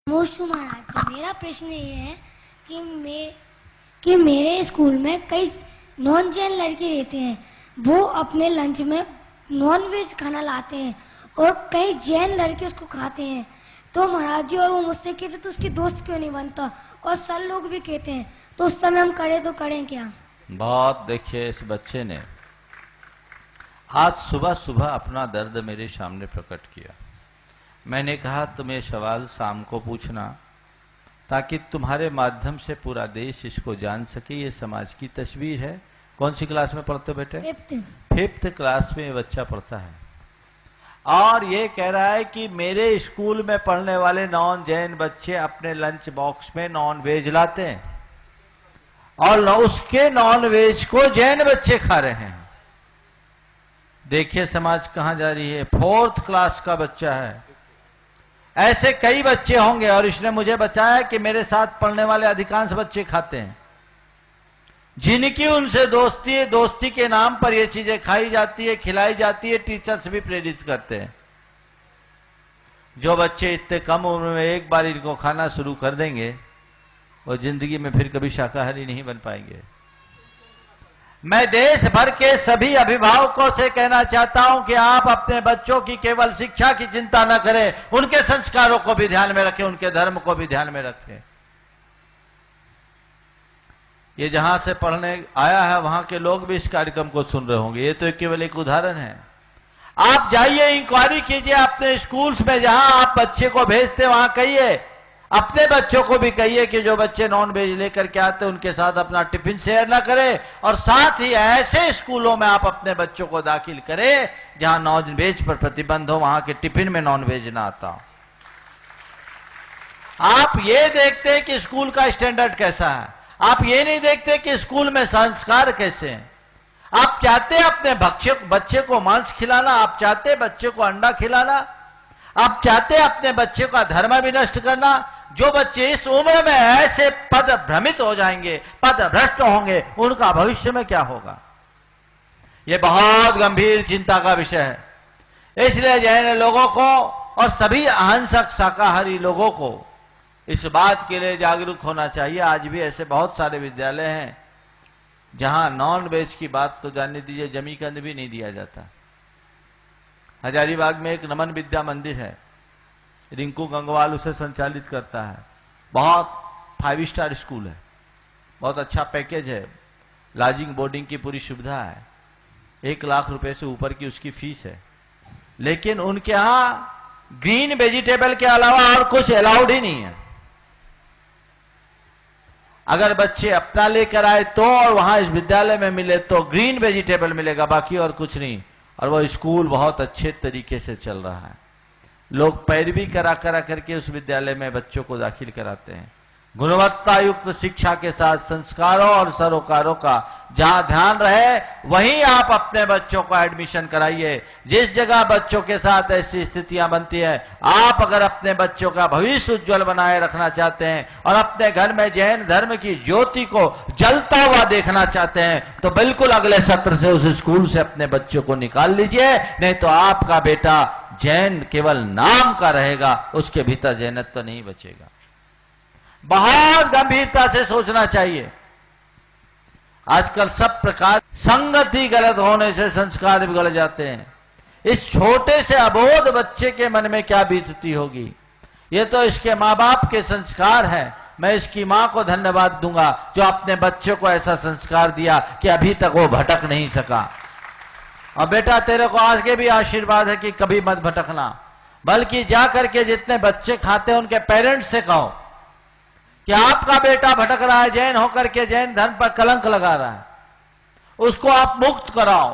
मोशु महाराज, मेरा प्रश्न ये है कि मेरे स्कूल में कई नॉन जैन लड़के रहते हैं, वो अपने लंच में नॉन वेज खाना लाते हैं और कई जैन लड़के उसको खाते हैं। तो महाराज जी और वो मुझसे कहते तो उसकी दोस्त क्यों नहीं बनता, और सर लोग भी कहते हैं, तो उस समय हम करें तो करें क्या? बहुत देखिए, इस बच्चे ने आज सुबह सुबह अपना दर्द मेरे सामने प्रकट किया। मैंने कहा तुम ये सवाल शाम को पूछना, ताकि तुम्हारे माध्यम से पूरा देश इसको जान सके। ये समाज की तस्वीर है। कौन सी क्लास में पढ़ते हो बेटे? फिफ्थ क्लास में ये बच्चा पढ़ता है, और ये कह रहा है कि मेरे स्कूल में पढ़ने वाले नॉन जैन बच्चे अपने लंच बॉक्स में नॉन वेज लाते हैं, और उसके नॉन वेज को जैन बच्चे खा रहे हैं। देखिए समाज कहां जा रही है। फोर्थ क्लास का बच्चा है। ऐसे कई बच्चे होंगे, और इसने मुझे बताया कि मेरे साथ पढ़ने वाले अधिकांश बच्चे खाते हैं, जिनकी उनसे दोस्ती है। दोस्ती के नाम पर ये चीजें खाई जाती है, खिलाई जाती है। टीचर्स भी प्रेरित करते हैं। जो बच्चे इतने कम उम्र में एक बार इनको खाना शुरू कर देंगे, वो जिंदगी में फिर कभी शाकाहारी नहीं बन पाएंगे। मैं देश भर के सभी अभिभावकों से कहना चाहता हूं कि आप अपने बच्चों की केवल शिक्षा की चिंता न करें, उनके संस्कारों को भी ध्यान में रखें, उनके धर्म को भी ध्यान में रखें। ये जहां से पढ़ने आया है, वहां के लोग भी इस कार्यक्रम को सुन रहे होंगे। ये तो केवल एक उदाहरण है। आप जाइए, इंक्वायरी कीजिए अपने स्कूल्स में, जहां आप बच्चे को भेजते वहां कहिए, अपने बच्चों को भी कहिए कि जो बच्चे नॉन वेज लेकर के आते हैं उनके साथ अपना टिफिन शेयर ना करें, और साथ ही ऐसे स्कूलों में आप अपने बच्चों को दाखिल करें जहां नॉन वेज पर प्रतिबंध हो, वहां के टिफिन में नॉन वेज ना आता हो। आप ये देखते हैं कि स्कूल का स्टैंडर्ड कैसा है, आप ये नहीं देखते कि स्कूल में संस्कार कैसे हैं। आप चाहते हैं अपने बच्चे को मांस खिलाना, आप चाहते हैं बच्चे को अंडा खिलाना, आप चाहते हैं अपने बच्चे का धर्म भी नष्ट करना। जो बच्चे इस उम्र में ऐसे पद भ्रमित हो जाएंगे, पद भ्रष्ट होंगे, उनका भविष्य में क्या होगा? यह बहुत गंभीर चिंता का विषय है। इसलिए जैन लोगों को और सभी अहिंसक शाकाहारी लोगों को इस बात के लिए जागरूक होना चाहिए। आज भी ऐसे बहुत सारे विद्यालय हैं जहां नॉन वेज की बात तो जानने दीजिए, जमीकंद भी नहीं दिया जाता। हजारीबाग में एक नमन विद्या मंदिर है, रिंकू गंगवाल उसे संचालित करता है। बहुत 5 स्टार स्कूल है, बहुत अच्छा पैकेज है, लॉजिंग बोर्डिंग की पूरी सुविधा है, 1 लाख रुपए से ऊपर की उसकी फीस है। लेकिन उनके यहां ग्रीन वेजिटेबल के अलावा और कुछ अलाउड ही नहीं है। अगर बच्चे अपना लेकर आए तो, और वहां इस विद्यालय में मिले तो ग्रीन वेजिटेबल मिलेगा, बाकी और कुछ नहीं। और वो स्कूल बहुत अच्छे तरीके से चल रहा है। लोग पैरवी करा करके उस विद्यालय में बच्चों को दाखिल कराते हैं। गुणवत्ता युक्त शिक्षा के साथ संस्कारों और सरोकारों का जहां ध्यान रहे, वहीं आप अपने बच्चों को एडमिशन कराइए। जिस जगह बच्चों के साथ ऐसी स्थितियां बनती है, आप अगर अपने बच्चों का भविष्य उज्जवल बनाए रखना चाहते हैं और अपने घर में जैन धर्म की ज्योति को जलता हुआ देखना चाहते हैं, तो बिल्कुल अगले सत्र से उस स्कूल से अपने बच्चों को निकाल लीजिए। नहीं तो आपका बेटा जैन केवल नाम का रहेगा, उसके भीतर जैनत्व तो नहीं बचेगा। बहुत गंभीरता से सोचना चाहिए। आजकल सब प्रकार संगति गलत होने से संस्कार बिगड़ जाते हैं। इस छोटे से अबोध बच्चे के मन में क्या बीतती होगी? ये तो इसके माँ बाप के संस्कार हैं। मैं इसकी माँ को धन्यवाद दूंगा जो अपने बच्चे को ऐसा संस्कार दिया कि अभी तक वो भटक नहीं सका। और बेटा तेरे को आगे भी आशीर्वाद है कि कभी मत भटकना, बल्कि जाकर के जितने बच्चे खाते हैं उनके पेरेंट्स से कहो कि आपका बेटा भटक रहा है, जैन होकर के जैन धर्म पर कलंक लगा रहा है, उसको आप मुक्त कराओ।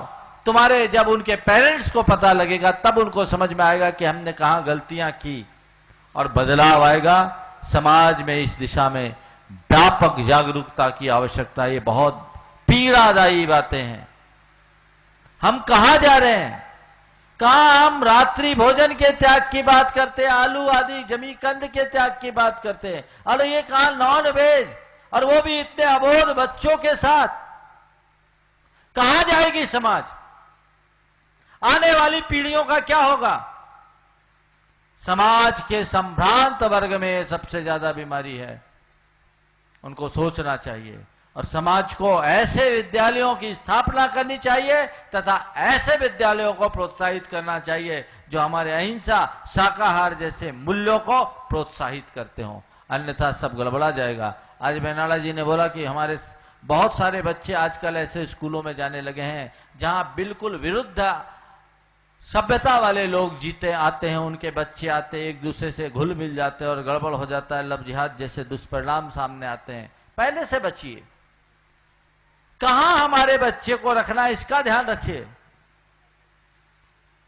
तुम्हारे जब उनके पेरेंट्स को पता लगेगा, तब उनको समझ में आएगा कि हमने कहां गलतियां की, और बदलाव आएगा। समाज में इस दिशा में व्यापक जागरूकता की आवश्यकता है। ये बहुत पीड़ादायी बातें हैं। हम कहां जा रहे हैं? कहां हम रात्रि भोजन के त्याग की बात करते हैं, आलू आदि जमीकंद के त्याग की बात करते हैं, और ये कहां नॉन वेज, और वो भी इतने अबोध बच्चों के साथ। कहां जाएगी समाज? आने वाली पीढ़ियों का क्या होगा? समाज के संभ्रांत वर्ग में सबसे ज्यादा बीमारी है। उनको सोचना चाहिए और समाज को ऐसे विद्यालयों की स्थापना करनी चाहिए तथा ऐसे विद्यालयों को प्रोत्साहित करना चाहिए जो हमारे अहिंसा, शाकाहार जैसे मूल्यों को प्रोत्साहित करते हों, अन्यथा सब गड़बड़ा जाएगा। आज बेनाला जी ने बोला कि हमारे बहुत सारे बच्चे आजकल ऐसे स्कूलों में जाने लगे हैं जहां बिल्कुल विरुद्ध सभ्यता वाले लोग जीते आते हैं, उनके बच्चे आते एक दूसरे से घुल मिल जाते हैं और गड़बड़ हो जाता है, लव जिहाद जैसे दुष्परिणाम सामने आते हैं। पहले से बचिए। कहां हमारे बच्चे को रखना है इसका ध्यान रखिए,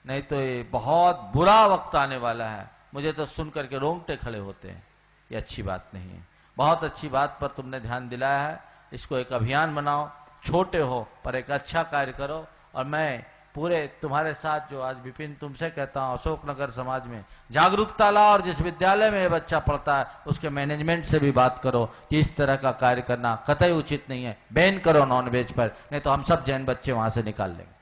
नहीं तो ये बहुत बुरा वक्त आने वाला है। मुझे तो सुनकर के रोंगटे खड़े होते हैं। ये अच्छी बात नहीं है। बहुत अच्छी बात पर तुमने ध्यान दिलाया है। इसको एक अभियान बनाओ, छोटे हो पर एक अच्छा कार्य करो। और मैं पूरे तुम्हारे साथ जो आज विपिन तुमसे कहता हूं, अशोकनगर समाज में जागरूकता लाओ और जिस विद्यालय में ये बच्चा पढ़ता है उसके मैनेजमेंट से भी बात करो कि इस तरह का कार्य करना कतई उचित नहीं है। बैन करो नॉनवेज पर, नहीं तो हम सब जैन बच्चे वहां से निकाल लेंगे।